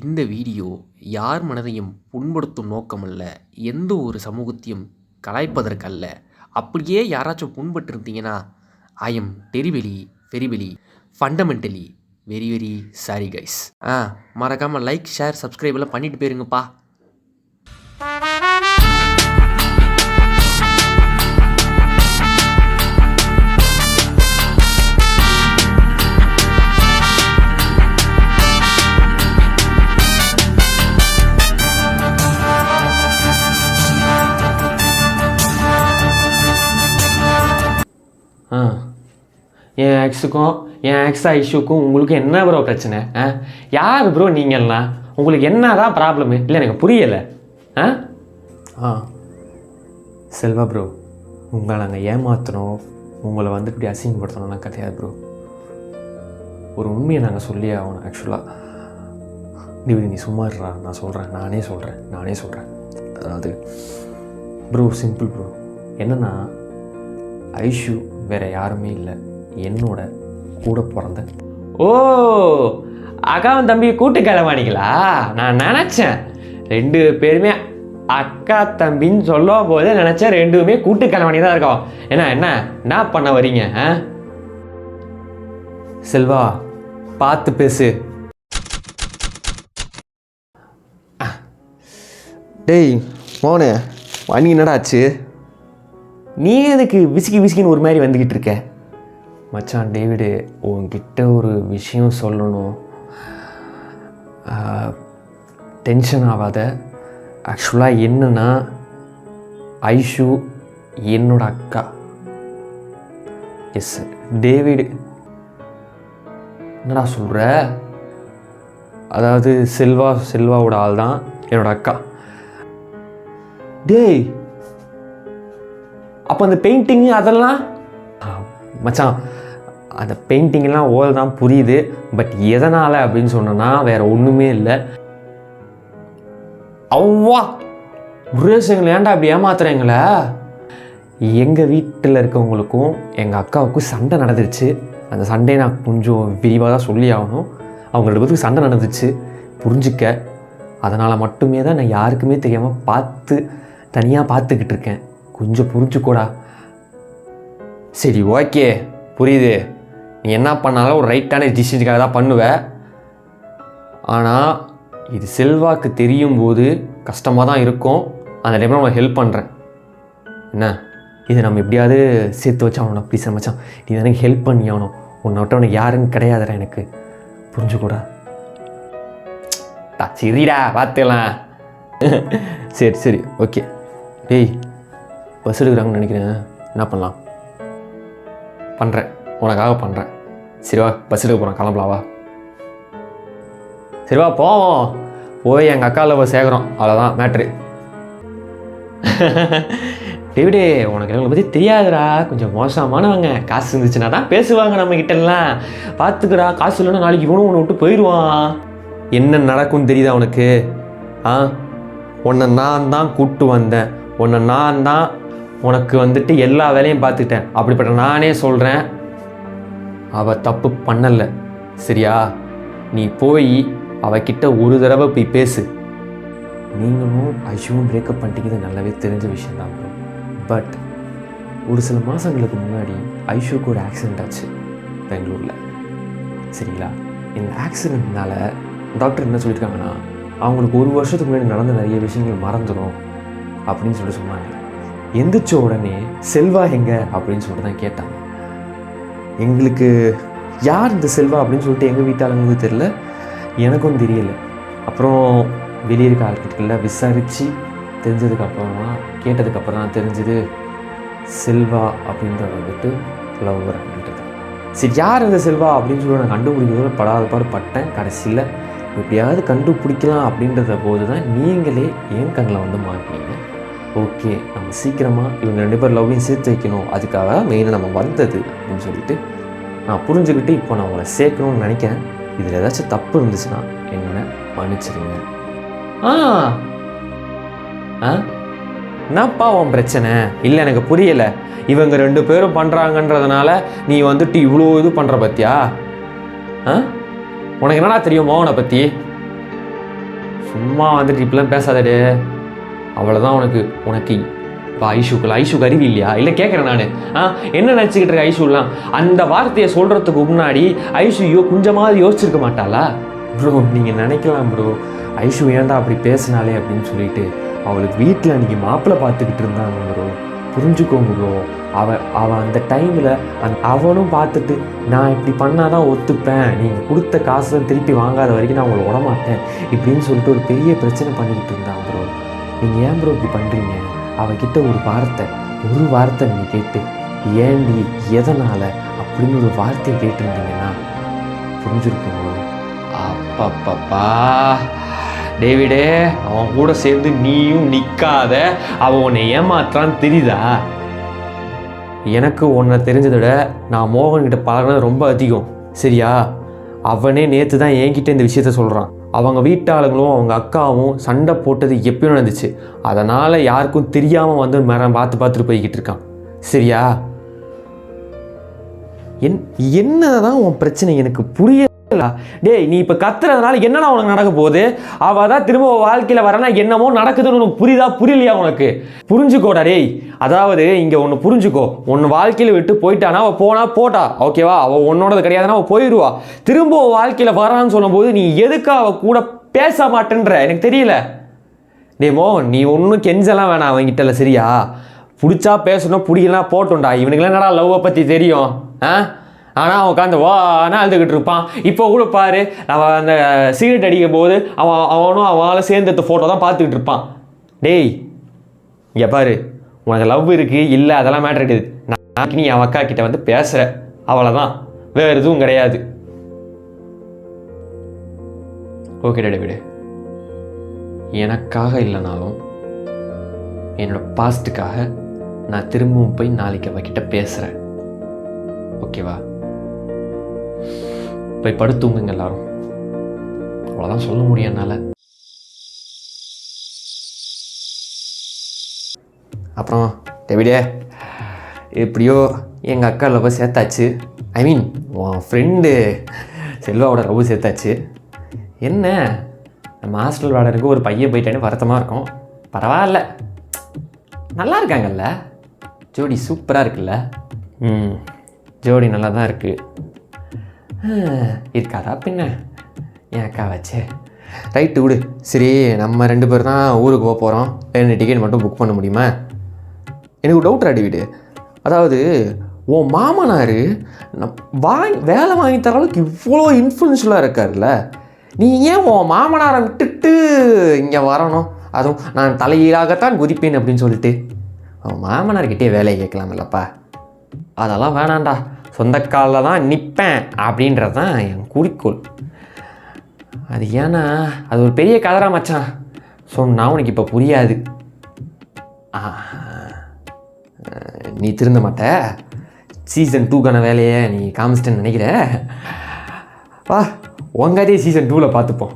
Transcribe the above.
இந்த வீடியோ யார் மனதையும் புண்படுத்தும் நோக்கமல்ல, எந்த ஒரு சமூகத்தையும் கலாய்ப்பதற்கல்ல. அப்படியே யாராச்சும் புண்பட்டிருந்தீங்கன்னா, I am terribly very fundamentally very sorry guys. மறக்காமல் லைக், ஷேர், சப்ஸ்கிரைப் எல்லாம் பண்ணிட்டு போயிருங்கப்பா. என் எக்ஸுக்கும் என் எக்ஸ் ஐஷுக்கும் உங்களுக்கு என்ன ப்ரோ பிரச்சனை? யார் ப்ரோ நீங்கள்லாம்? உங்களுக்கு என்ன தான் ப்ராப்ளமு? இல்லை எனக்கு புரியலை. செல்வா ப்ரோ, உங்களை நாங்கள் ஏமாற்றணும், உங்களை வந்து இப்படி அசிங்கப்படுத்தணும்னா கிடையாது ப்ரோ. ஒரு உண்மையை நாங்கள் சொல்லியே ஆகணும். ஆக்சுவலாக நீ சும்மா இருடா, நான் சொல்கிறேன், நானே சொல்கிறேன். அதாவது ப்ரோ, சிம்பிள் ப்ரோ. என்னென்னா, ஐஷு வேறு யாருமே இல்லை, என்னோட கூட பிறந்த. ஓ, அக்காவும் தம்பி கூட்டு கிளவானிங்களா? நான் நினச்சேன் 2 பேருமே அக்கா தம்பின்னு சொல்லும் போதே நினச்சேன் 2மே கூட்டு கிளவானி தான் இருக்கோம். என்ன பண்ண வரீங்க? செல்வா, பார்த்து பேசு. டேய் மோனே, வணி என்னடா ஆச்சு? நீ எதுக்கு விசிக்கின்னு ஒரு மாதிரி வந்துக்கிட்டு இருக்க? மச்சான் டேவிடு, உன்கிட்ட ஒரு விஷயம் சொல்லணும். டென்ஷன் ஆகாத. ஆக்சுவலாக என்னன்னா, ஐஷு என்னோட அக்கா. Yes David. என்னடா சொல்கிற? அதாவது செல்வாவோட ஆள் தான் என்னோட அக்கா. டேய், அப்போ அந்த பெயிண்டிங்கு அதெல்லாம் மச்சான், அந்த பெயிண்டிங்கெல்லாம் ஓல் தான் புரியுது. பட் எதனால் அப்படின்னு சொன்னோன்னா வேறு ஒன்றுமே இல்லை. அவ்வா முருகேசங்களை ஏன்டா அப்படி ஏமாத்துறீங்களே? எங்கள் வீட்டில் இருக்கவங்களுக்கும் எங்கள் அக்காவுக்கும் சண்டை நடந்துருச்சு. அந்த சண்டையை நான் கொஞ்சம் விரிவாக தான் சொல்லி ஆகணும். அவங்க 2 பேருக்கு சண்டை நடந்துச்சு, புரிஞ்சிக்க. அதனால் மட்டுமே தான் நான் யாருக்குமே தெரியாமல் தனியாக பார்த்துக்கிட்டு இருக்கேன். கொஞ்சம் புரிஞ்சுக்கூடா. சரி, ஓகே, புரியுது. நீ என்ன பண்ணாலும் ஒரு ரைட்டான டிசிஷனுக்காக தான் பண்ணுவேன். ஆனால் இது செல்வாக்கு தெரியும் போது கஷ்டமாக தான் இருக்கும். அந்த டைமில் உனக்கு ஹெல்ப் பண்ணுறேன். என்ன, இது நம்ம எப்படியாவது சேர்த்து வச்சாகணும். ப்ளீஸ் மச்சான், நீ தான் எனக்கு ஹெல்ப் பண்ணி ஆகணும். உன்னை விட்டு உனக்கு யாருன்னு கிடையாதுடா எனக்கு. புரிஞ்சுக்கூடா. சரிடா, பார்த்துக்கலாம். சரி, ஓகே. டேய், பஸ் எடுக்கிறாங்கன்னு நினைக்கிறேன். என்ன பண்ணலாம்? பண்ணுறேன், உனக்காக பண்ணுறேன். சரிவா, பஸ் எடுக்க போகிறேன், கிளம்பலாவா? சரிவா, போவோம். போய் எங்கள் அக்காவில் சேர்க்குறோம், அவ்வளோதான் மேட்ரு. டேவிடே, உனக்கு எங்களை பற்றி தெரியாதுடா, கொஞ்சம் மோசமானவங்க. காசு இருந்துச்சுன்னா தான் பேசுவாங்க நம்மக்கிட்டலாம். பார்த்துக்கடா, காசு இல்லைன்னா நாளைக்கு இவனும் உன்னை விட்டு போயிடுவான். என்ன நடக்கும்னு தெரியுதா உனக்கு? உன்னை நான் தான் கூப்பிட்டு வந்தேன். நான் தான் உனக்கு வந்துட்டு எல்லா வேலையும் பார்த்துக்கிட்டேன். அப்படிப்பட்ட நானே சொல்கிறேன், அவள் தப்பு பண்ணலை. சரியா? நீ போய் அவகிட்ட ஒரு தடவை போய் பேசு. நீங்களும் ஐஷுவும் பிரேக்கப் பண்ணிட்டீங்கிறது நல்லாவே தெரிஞ்ச விஷயந்தான் ப்ரோ. பட் ஒரு சில மாதங்களுக்கு முன்னாடி ஐஷுக்கு ஒரு ஆக்சிடெண்ட் ஆச்சு பெங்களூரில். சரிங்களா? இந்த ஆக்சிடெண்ட்னால டாக்டர் என்ன சொல்லியிருக்காங்கன்னா, அவங்களுக்கு 1 வருஷத்துக்கு முன்னாடி நடந்த நிறைய விஷயங்கள் மறந்துடும் அப்படின்னு சொல்லிட்டு சொன்னாங்க. எந்திரிச்ச உடனே செல்வா எங்க அப்படின்னு சொல்லிட்டு தான் கேட்டாங்க. எங்களுக்கு யார் இந்த செல்வா அப்படின்னு சொல்லிட்டு எங்கள் வீட்டாளங்களுக்கு தெரியல, எனக்கும் தெரியல. அப்புறம் வெளியே இருக்க ஆட்கிட்ட விசாரித்து கேட்டதுக்கப்புறம் தான் தெரிஞ்சது செல்வா அப்படின்றத வந்துட்டு லவ்வர் அப்படின்றது. சரி, யார் இந்த செல்வா அப்படின்னு சொல்லி நான் கண்டுபிடிக்கிறத படாத பட்டேன். கடைசியில் எப்படியாவது கண்டுபிடிக்கலாம் அப்படின்றத போது தான் நீங்களே என் கண்ணில் வந்து மாட்டினீங்க. ஓகே, நம்ம சீக்கிரமாக இவங்க 2 பேர் லவ்வையும் சேர்த்து வைக்கணும், அதுக்காக மெயினாக நம்ம வந்தது அப்படின்னு சொல்லிட்டு நான் புரிஞ்சுக்கிட்டு இப்போ நான் உங்களை சேர்க்கணும்னு நினைக்கிறேன். இதில் ஏதாச்சும் தப்பு இருந்துச்சுன்னா என்ன மன்னிச்சிடுங்க. என்னப்பா உன் பிரச்சனை? இல்லை, எனக்கு புரியலை. இவங்க 2 பேரும் பண்ணுறாங்கன்றதுனால நீ வந்துட்டு இவ்வளோ இது பண்ணுற பற்றியா? உனக்கு என்னடா தெரியும் மோகனை பற்றி? சும்மா வந்துட்டு இப்படிலாம் பேசாதடே. அவ்வளோதான் உனக்கு இப்போ ஐஷுக்கு அறிவு இல்லையா? இல்லை கேட்குறேன் நான். என்ன நினச்சிக்கிட்டு இருக்க ஐஷுலாம்? அந்த வார்த்தையை சொல்கிறதுக்கு முன்னாடி ஐஷு கொஞ்சமாவது யோசிச்சிருக்க மாட்டாளா? ப்ரோ நீங்கள் நினைக்கலாம் ப்ரோ, ஐஷு ஏன்டா அப்படி பேசினாலே அப்படின்னு சொல்லிட்டு. அவளுக்கு வீட்டில் அன்றைக்கி மாப்பிள்ளை பார்த்துக்கிட்டு இருந்தாங்க ப்ரோ. புரிஞ்சுக்கோங்க ப்ரோ. அவன் அந்த டைமில் அவனும் பார்த்துட்டு நான் இப்படி பண்ணால் தான் ஒத்துப்பேன், நீங்கள் கொடுத்த காசை திருப்பி வாங்காத வரைக்கும் நான் உங்களை விடமாட்டேன் இப்படின்னு சொல்லிட்டு ஒரு பெரிய பிரச்சனை பண்ணிக்கிட்டு இருந்தான் ப்ரோ. நீங்கள் ஏன் ப்ரோ இப்படி பண்ணுறீங்க? அவகிட்ட ஒரு வார்த்தை நீங்கள் கேட்டு ஏண்டி எதனால் அப்படின்னு ஒரு வார்த்தையை கேட்டுருந்தீங்கன்னா புரிஞ்சுருக்கோம் ப்ரோ. அப்பப்பப்பா டேவிடே, அவன் கூட சேர்ந்து நீயும் நிற்காத. அவன் உன்னை ஏமாத்துறான்னு தெரியுதா? எனக்கு உன்னை தெரிஞ்சதை விட நான் மோகன்கிட்ட பழகினது ரொம்ப அதிகம், சரியா? அவனே நேற்று தான் என்கிட்ட இந்த விஷயத்த சொல்கிறான். அவங்க வீட்டாளுங்களும் அவங்க அக்காவும் சண்டை போட்டது எப்பயும் நடந்துச்சு. அதனால் யாருக்கும் தெரியாமல் வந்து பார்த்துட்டு போய்கிட்டு இருக்கான், சரியா? என்னதான் உன் பிரச்சனை எனக்கு புரியல. டேய், நீ இப்போ கத்துறதுனால என்னன்னா உனக்கு நடக்க போகுது? அவள் தான் திரும்ப வாழ்க்கையில் வரனா என்னமோ நடக்குதுன்னு உனக்கு புரியலையா? உனக்கு புரிஞ்சுக்கோடா டேய். அதாவது இங்கே ஒன்று புரிஞ்சுக்கோ, ஒன்று வாழ்க்கையில் விட்டு போயிட்டானா அவள் போட்டா ஓகேவா? அவள் உன்னோடது கிடையாதுன்னா அவள் போயிடுவா. திரும்ப வாழ்க்கையில் வரான்னு சொல்லும்போது நீ எதுக்கு அவள் கூட பேச மாட்டேன்ற எனக்கு தெரியல. டேய் மோகன், நீ ஒன்றும் கெஞ்சலாம் வேணாம் அவங்கிட்டல, சரியா? பிடிச்சா பேசணும், பிடிக்கலாம் போட்டோண்டா. இவனுக்குலாம் என்னடா லவ்வை பற்றி தெரியும்? ஆனால் அவன் உட்காந்து வானா அழுதுகிட்டு இருப்பான். இப்போ கூட பாரு, அவன் அந்த சிகரெட் அடிக்கும் போது அவனும் அவனால் சேர்ந்து ஃபோட்டோ தான் பார்த்துக்கிட்டு இருப்பான். டேய் இங்கே பாரு, உனக்கு லவ் இருக்குது இல்லை அதெல்லாம் மேட்ரு கிடையாது. நான் நீ அவன் அக்கா கிட்ட வந்து பேசுகிற, அவ்வளோதான், வேறு எதுவும் கிடையாது. ஓகே டேடி விடு. எனக்காக இல்லைனாலும் என்னோடய பாஸ்ட்டுக்காக நான் திரும்பவும் போய் நாளைக்கு அவகிட்ட பேசுகிறேன், ஓகேவா? போய் படுத்துங்க எல்லாரும், அவ்வளோதான் சொல்ல முடியும் என்னால். அப்புறம் டேவிடே, எப்படியோ எங்கள் அக்கா லவ் சேர்த்தாச்சு. ஐ மீன் உன் ஃப்ரெண்டு செல்வாவோட லவ் சேர்த்தாச்சு. என்ன நம்ம ஹாஸ்டல் வாடகைக்கு ஒரு பையன் போயிட்டானே வருத்தமாக இருக்கும். பரவாயில்ல, நல்லா இருக்காங்கல்ல, ஜோடி சூப்பராக இருக்குல்ல. ஜோடி நல்லா தான் இருக்குது. இருக்காதா பின்ன என் அக்கா வச்சே. ரைட்டு விடு. சரி, நம்ம 2 பேர் தான் ஊருக்கு போக போகிறோம். 2 டிக்கெட் மட்டும் புக் பண்ண முடியுமா? எனக்கு ஒரு டவுட் அடிவிடு. அதாவது உன் மாமனார் வேலை வாங்கி தர அளவுக்கு இவ்வளோ இன்ஃப்ளூயன்ஷியலாக இருக்கார்ல, நீ ஏன் உன் மாமனாரை விட்டுட்டு இங்கே வரணும்? அதுவும் நான் தலையீழாகத்தான் குதிப்பேன் அப்படின்னு சொல்லிட்டு அவன் மாமனார்கிட்டே வேலையை கேட்கலாமில்லப்பா. அதெல்லாம் வேணாண்டா, சொந்த காலில் தான் நிற்பேன் அப்படின்றது தான் என் குறிக்கோள். அது ஏன்னா அது ஒரு பெரிய கதரா மச்சான், சொன்னா உனக்கு இப்போ புரியாது. நீ திருந்த மாட்ட. சீசன் 2க்கான வேலையை நீ காமிச்சிட்டேன்னு நினைக்கிற. வா, உங்காதே சீசன் 2ல் பார்த்துப்போம்.